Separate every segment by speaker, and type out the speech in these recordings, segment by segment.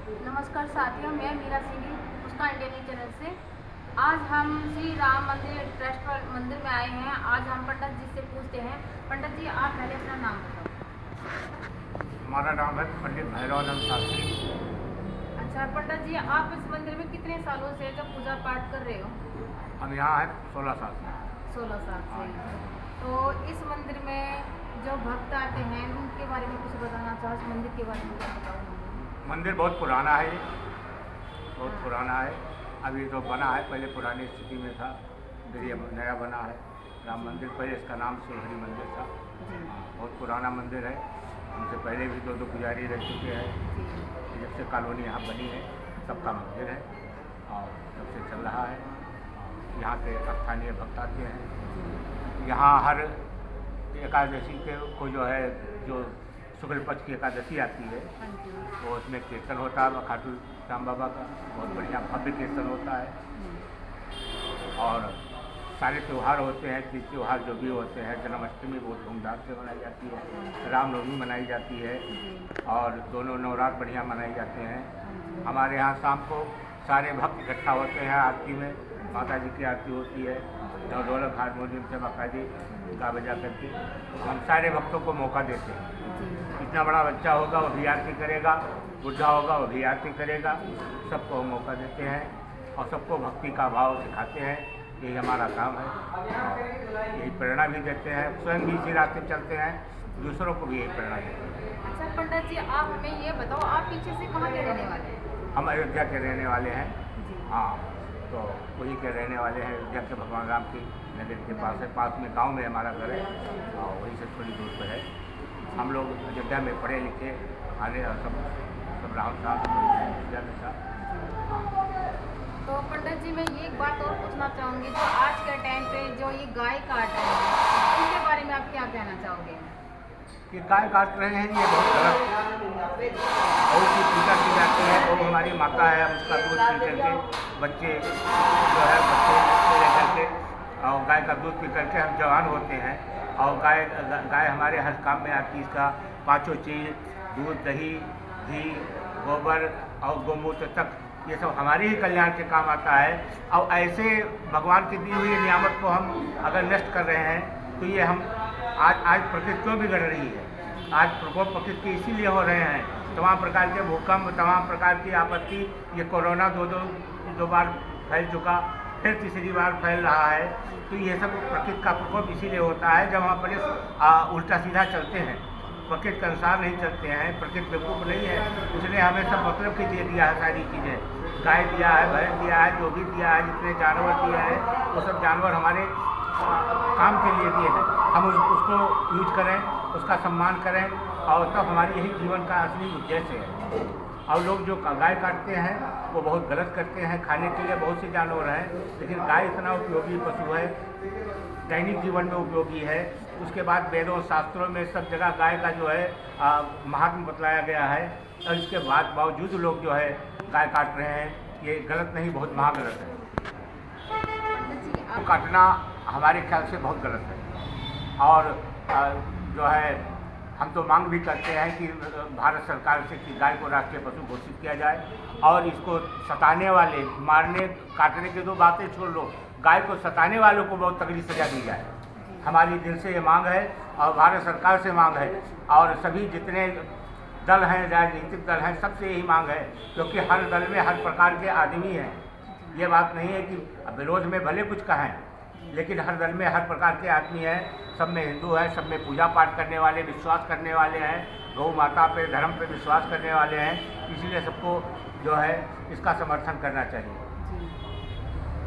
Speaker 1: नमस्कार साथियों, मैं मीरा सिंह मुस्कान इंडिया न्यूज़ चैनल से। आज हम श्री राम मंदिर ट्रस्ट मंदिर में आए हैं। आज हम पंडित जी से पूछते हैं। पंडित जी, आप पहले अपना नाम बताओ।
Speaker 2: हमारा नाम है पंडित भैरवानंद शास्त्री।
Speaker 1: अच्छा पंडित जी, आप इस मंदिर में कितने सालों से जो पूजा पाठ कर रहे हो?
Speaker 2: हम यहाँ हैं 16 साल से।
Speaker 1: 16 साल से। तो इस मंदिर में जो भक्त आते हैं उनके बारे में कुछ बताना चाहो, इस मंदिर के बारे में क्या बताओ?
Speaker 2: मंदिर बहुत पुराना है, बहुत पुराना है। अभी तो बना है, पहले पुरानी स्थिति में था, फिर ये नया बना है राम मंदिर। पहले इसका नाम शिवहरी मंदिर था। बहुत पुराना मंदिर है। हमसे पहले भी दो पुजारी रह चुके हैं। जब से कॉलोनी यहाँ बनी है सबका मंदिर है और तब से चल रहा है। यहाँ के स्थानीय भक्त आते हैं। यहाँ हर एकादशी के को जो शुक्ल पक्ष की एकादशी आती है वो उसमें कीर्तन होता है खाटू श्याम बाबा का। बहुत बढ़िया भव्य कीर्तन होता है और सारे त्यौहार होते हैं। तीज त्यौहार जो भी होते हैं, जन्माष्टमी बहुत धूमधाम से मनाई जाती है, रामनवमी मनाई जाती है और दोनों नवरात्र बढ़िया मनाए जाते हैं। हमारे यहाँ शाम को सारे भक्त इकट्ठा होते हैं। आरती में माता जी की आरती होती है, ढोलक हारमोनियम से बाकायदे गा बजा करके हम सारे भक्तों को मौका देते हैं। इतना बड़ा बच्चा होगा वो भी आरती करेगा, बुढ़ा होगा वो भी आरती करेगा, सबको मौका देते हैं और सबको भक्ति का भाव सिखाते हैं। यही हमारा काम है और यही प्रेरणा भी देते हैं। स्वयं भी इसी रास्ते चलते हैं, दूसरों को भी यही प्रेरणा देते हैं।
Speaker 1: अच्छा पंडित जी, आप हमें ये बताओ, आप पीछे से कहाँ के रहने वाले हैं?
Speaker 2: हम अयोध्या के रहने वाले हैं। हाँ, तो वहीं के रहने वाले हैं। अयोध्या के भगवान राम की नगर के पास है, पास में गांव में हमारा घर है और वहीं से थोड़ी दूर पर है। हम लोग अयोध्या में पढ़े लिखे आने और सब राम साहब।
Speaker 1: तो पंडित जी, मैं ये एक बात और पूछना चाहूँगी, जो आज के टाइम पे जो ये गाय काट रहे हैं उनके बारे में आप क्या कहना चाहोगे?
Speaker 2: कि गाय काट रहे हैं ये बहुत गलत। गौ की पूजा की जाती है, गौ हमारी माता है। हम उसका दूध पी करके बच्चे रह करके और गाय का दूध पी करके हम जवान होते हैं और गाय हमारे हर काम में आती है। इसका पाँचों चीज़, दूध, दही, घी, गोबर और गोमूत्र तक, ये सब हमारे ही कल्याण के काम आता है। और ऐसे भगवान की दी हुई नियामत को हम अगर नष्ट कर रहे हैं तो ये हम आज प्रकृति क्यों बिगड़ रही है? आज प्रकोप प्रकृति के इसीलिए हो रहे हैं। तमाम प्रकार के भूकंप, तमाम प्रकार की आपत्ति, ये कोरोना दो बार फैल चुका, फिर तीसरी बार फैल रहा है। तो ये सब प्रकृति का प्रकोप इसीलिए होता है जब हम अपने उल्टा सीधा चलते हैं, प्रकृति के अनुसार नहीं चलते हैं। प्रकृति बेवकूफ़ नहीं है, उसने हमें सब मतलब की दे दिया है सारी चीज़ें। गाय दिया है, भैंस दिया है, जो भी दिया है, जितने जानवर दिया है वो सब जानवर हमारे काम के लिए दिए हैं। हम उसको यूज करें, उसका सम्मान करें और तब हमारी यही जीवन का असली उद्देश्य है। और लोग जो गाय काटते हैं वो बहुत गलत करते हैं। खाने के लिए बहुत से जानवर हैं, लेकिन गाय इतना उपयोगी पशु है, दैनिक जीवन में उपयोगी है। उसके बाद वेदों शास्त्रों में सब जगह गाय का जो है महात्म बतलाया गया है। और इसके बावजूद लोग जो है गाय काट रहे हैं, ये गलत नहीं, बहुत महागलत है। तो काटना हमारे ख्याल से बहुत गलत है। और जो है हम तो मांग भी करते हैं कि भारत सरकार से कि गाय को राष्ट्रीय पशु घोषित किया जाए और इसको सताने वाले, मारने काटने की तो बातें छोड़ लो, गाय को सताने वालों को बहुत तगड़ी सजा दी जाए। हमारी दिल से ये मांग है और भारत सरकार से मांग है और सभी जितने दल हैं, राजनीतिक दल हैं, सबसे यही मांग है। क्योंकि हर दल में हर प्रकार के आदमी हैं। ये बात नहीं है कि विरोध में भले कुछ कहें, लेकिन हर दल में हर प्रकार के आदमी हैं। सब में हिंदू हैं, सब में पूजा पाठ करने वाले, विश्वास करने वाले हैं, गौ माता पे, धर्म पे विश्वास करने वाले हैं। इसलिए सबको जो है इसका समर्थन करना चाहिए।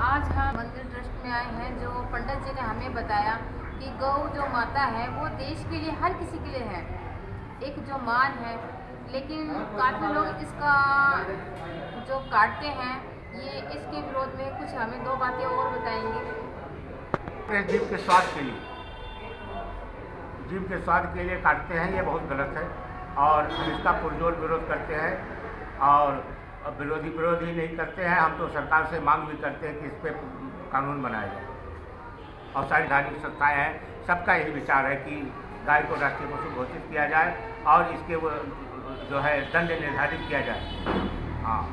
Speaker 1: आज हम मंदिर ट्रस्ट में आए हैं। जो पंडित जी ने हमें बताया कि गौ जो माता है वो देश के लिए, हर किसी के लिए है, एक जो मान है। लेकिन काफ़ी लोग इसका जो काटते हैं, ये इसके विरोध में कुछ हमें दो बातें और बताएंगे।
Speaker 2: जीव के स्वाद के लिए, जीव के स्वाद के लिए काटते हैं, ये बहुत गलत है और हम इसका पुरजोर विरोध करते हैं। और विरोध ही नहीं करते हैं, हम तो सरकार से मांग भी करते हैं कि इस पर कानून बनाया जाए। और सारी धार्मिक संस्थाएं हैं, सबका यही विचार है कि गाय को राष्ट्रीय पशु घोषित किया जाए और इसके जो है दंड निर्धारित किया जाए। हाँ।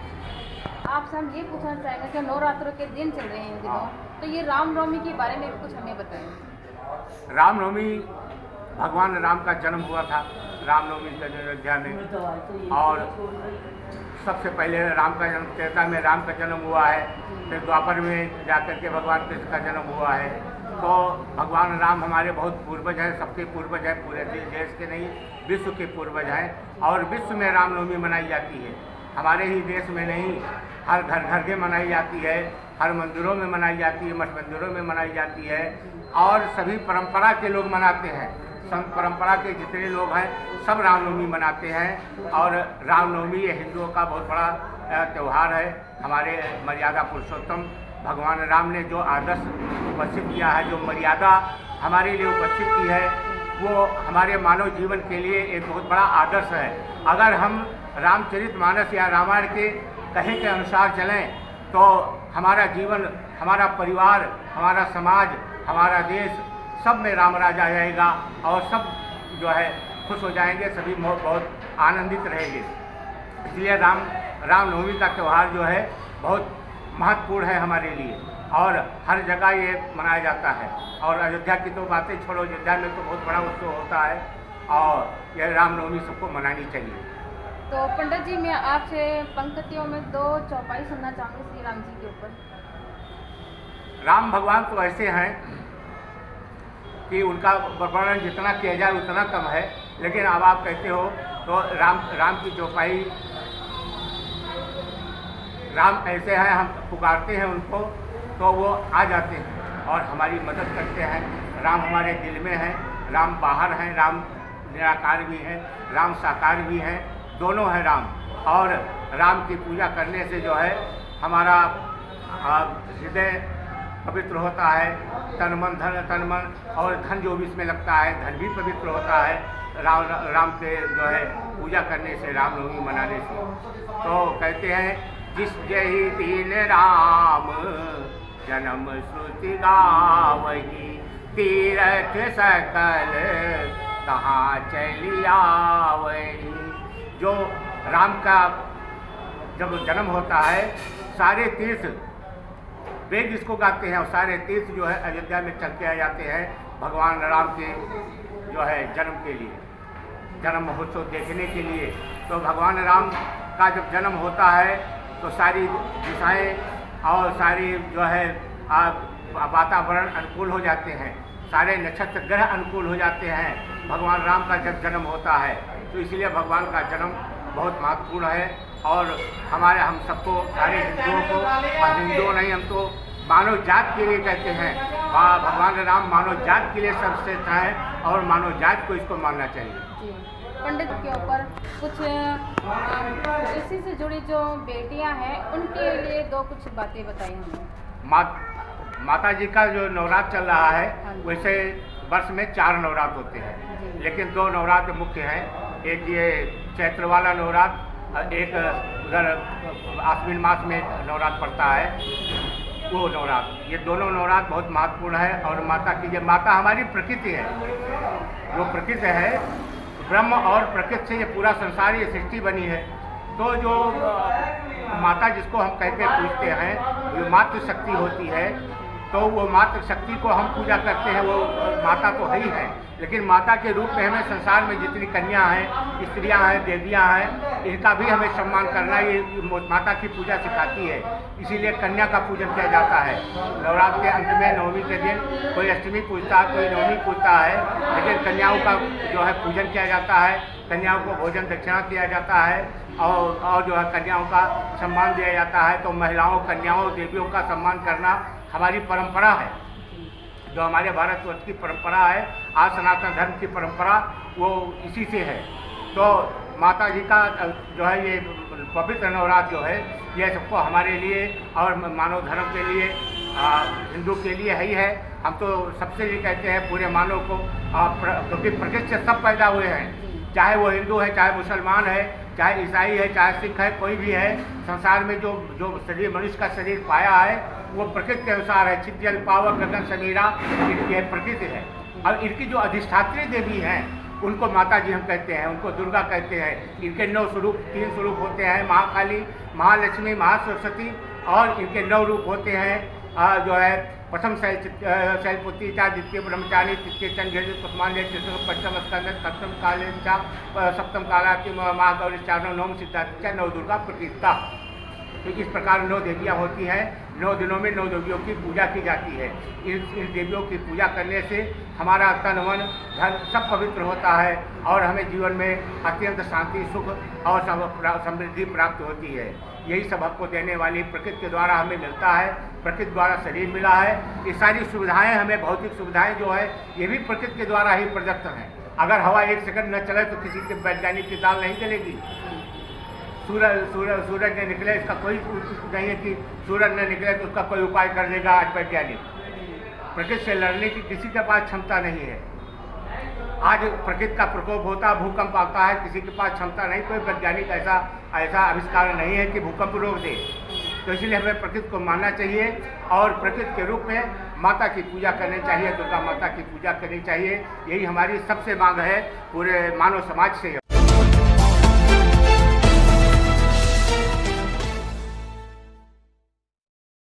Speaker 1: आपसे हम ये पूछना चाहेंगे कि नवरात्रों के दिन चल रहे हैं इन दिनों, तो ये रामनवमी के बारे में भी कुछ हमें बताएं।
Speaker 2: रामनवमी भगवान राम का जन्म हुआ था रामनवमी के अयोध्या में, और सबसे पहले राम का जन्म त्रेता में राम का जन्म हुआ है, फिर द्वापर में जाकर के भगवान कृष्ण का जन्म हुआ है। तो भगवान राम हमारे बहुत पूर्वज हैं, सबके पूर्वज हैं, पूरे देश के नहीं विश्व के पूर्वज हैं, और विश्व में रामनवमी मनाई जाती है। हमारे ही देश में नहीं, हर घर घर में मनाई जाती है, हर मंदिरों में मनाई जाती है, मठ मंदिरों में मनाई जाती है, और सभी परंपरा के लोग मनाते हैं। संत परंपरा के जितने लोग हैं सब रामनवमी मनाते हैं, और रामनवमी ये हिंदुओं का बहुत बड़ा त्यौहार है। हमारे मर्यादा पुरुषोत्तम भगवान राम ने जो आदर्श उपस्थित किया है, जो मर्यादा हमारे लिए उपस्थित की है, वो हमारे मानव जीवन के लिए एक बहुत बड़ा आदर्श है। अगर हम रामचरितमानस या रामायण के कहे के अनुसार चलें तो हमारा जीवन, हमारा परिवार, हमारा समाज, हमारा देश सब में राम राज आ जाएगा, और सब जो है खुश हो जाएंगे, सभी बहुत आनंदित रहेंगे। इसलिए रामनवमी का त्यौहार जो है बहुत महत्वपूर्ण है हमारे लिए, और हर जगह ये मनाया जाता है। और अयोध्या की तो बातें छोड़ो, अयोध्या में तो बहुत बड़ा उत्सव होता है, और यह रामनवमी सबको मनानी चाहिए।
Speaker 1: तो पंडित जी, मैं आपसे पंक्तियों में 2 चौपाई सुनना चाहूँगी श्री राम जी के ऊपर।
Speaker 2: राम भगवान तो ऐसे हैं कि उनका वर्णन जितना किया जाए उतना कम है, लेकिन अब आप कहते हो तो राम की चौपाई, राम ऐसे हैं, हम पुकारते हैं उनको तो वो आ जाते हैं और हमारी मदद करते हैं। राम हमारे दिल में हैं, राम बाहर हैं, राम निराकार भी हैं, राम साकार भी हैं, दोनों हैं राम। और राम की पूजा करने से जो है हमारा हृदय पवित्र होता है, तन मन और धन जो भी इसमें लगता है, धन भी पवित्र होता है राम के जो है पूजा करने से, रामनवमी मनाने से। तो कहते हैं, जिस जही दीन राम जन्म श्रुति गावही, तीर्थ सकल कहाँ चलिया वही। जो राम का जब जन्म होता है, सारे तीर्थ वेद इसको गाते हैं, और सारे तीर्थ जो है अयोध्या में चल के आ जाते हैं भगवान राम के जो है जन्म के लिए, जन्म महोत्सव देखने के लिए। तो भगवान राम का जब जन्म होता है तो सारी दिशाएं और सारी जो है वातावरण अनुकूल हो जाते हैं, सारे नक्षत्र ग्रह अनुकूल हो जाते हैं भगवान राम का जब जन्म होता है। तो इसलिए भगवान का जन्म बहुत महत्वपूर्ण है, और हम सबको, सारे हिंदुओं को, और हिंदुओं नहीं, हम तो मानव जात के लिए कहते हैं, भगवान राम मानव जात के लिए सर्वश्रेष्ठ हैं, और मानव जात को इसको मानना चाहिए।
Speaker 1: पंडित के ऊपर कुछ इसी से जुड़ी जो बेटियां हैं उनके लिए 2 कुछ बातें बताई हमें।
Speaker 2: माता जी का जो नवरात्र चल रहा है, वैसे वर्ष में 4 नवरात्र होते हैं, लेकिन 2 नवरात्र मुख्य हैं। एक ये चैत्र वाला नवरात्र, एक उधर आश्विन मास में नवरात्र पड़ता है, वो नवरात्र। ये दोनों नवरात्र बहुत महत्वपूर्ण है। और माता की, जब माता हमारी प्रकृति है, वो प्रकृति है, ब्रह्म और प्रकृति से ये पूरा संसार, ये सृष्टि बनी है। तो जो माता जिसको हम कह के पूजते हैं, वो मातृ शक्ति होती है। तो वो मातृ शक्ति को हम पूजा करते हैं, वो माता तो है ही है, लेकिन माता के रूप में हमें संसार में जितनी कन्या हैं, स्त्रियां हैं, देवियां हैं, इनका भी हमें सम्मान करना, ये माता की पूजा सिखाती है। इसीलिए कन्या का पूजन किया जाता है। नवरात्र के अंत में, नवमी के दिन कोई अष्टमी पूजता है, कोई नवमी पूजता है, लेकिन कन्याओं का जो है पूजन किया जाता है, कन्याओं को भोजन दक्षिणा किया जाता है, और जो है कन्याओं का सम्मान दिया जाता है। तो महिलाओं, कन्याओं, देवियों का सम्मान करना हमारी परंपरा है, जो हमारे भारतवर्ष की परंपरा है। आज सनातन धर्म की परंपरा वो इसी से है। तो माता जी का जो है ये पवित्र नवरात्र जो है, ये सबको हमारे लिए और मानव धर्म के लिए, हिंदू के लिए है ही है। हम तो सबसे ये कहते हैं पूरे मानव को, क्योंकि प्रकृति से सब पैदा हुए हैं, चाहे वो हिंदू है, चाहे मुसलमान है, चाहे ईसाई है, चाहे सिख है, कोई भी है। संसार में जो शरीर, मनुष्य का शरीर पाया है, वो प्रकृति के अनुसार है। चित जल पावक गगन समीरा, ये प्रकृति है। और इनकी जो अधिष्ठात्री देवी हैं, उनको माता जी हम कहते हैं, उनको दुर्गा कहते हैं। इनके 9 स्वरूप, 3 स्वरूप होते हैं, महाकाली, महालक्ष्मी, महासरस्वती, और इनके 9 रूप होते हैं। जो है प्रथम शैलपुत्री चा, द्वितीय ब्रह्मचारी, तृतीय चंद्र, कुष्मांड, चतुर्थ पंचम स्कंद, सप्तम काले चा, सप्तम कालाती, महागौरी, चार नवम सिद्धार्थ चा, 9 दुर्गा प्रतिष्ठा। तो इस प्रकार 9 देवियाँ होती हैं। 9 दिनों में 9 देवियों की पूजा की जाती है। इन देवियों की पूजा करने से हमारा तन मन धन सब पवित्र होता है और हमें जीवन में अत्यंत शांति, सुख और समृद्धि प्राप्त होती है। यही सब हमको देने वाली प्रकृति के द्वारा हमें मिलता है। प्रकृति द्वारा शरीर मिला है। ये सारी सुविधाएं हमें, भौतिक सुविधाएं जो है, ये भी प्रकृति के द्वारा ही प्रदत्त हैं। अगर हवा 1 सेकंड न चले तो किसी के वैज्ञानिक की दाल नहीं चलेगी। सूरज न निकले, इसका कोई नहीं है कि सूरज न निकले तो उसका कोई उपाय कर देगा आज वैज्ञानिक। प्रकृति से लड़ने की किसी के पास क्षमता नहीं है। आज प्रकृति का प्रकोप होता, भूकंप आता है, किसी के पास क्षमता नहीं, कोई वैज्ञानिक ऐसा आविष्कार नहीं है कि भूकंप रोक दे। तो इसलिए हमें प्रकृति को मानना चाहिए और प्रकृति के रूप में माता की पूजा करनी चाहिए, दुर्गा माता की पूजा करनी चाहिए। यही हमारी सबसे मांग है पूरे मानव समाज से।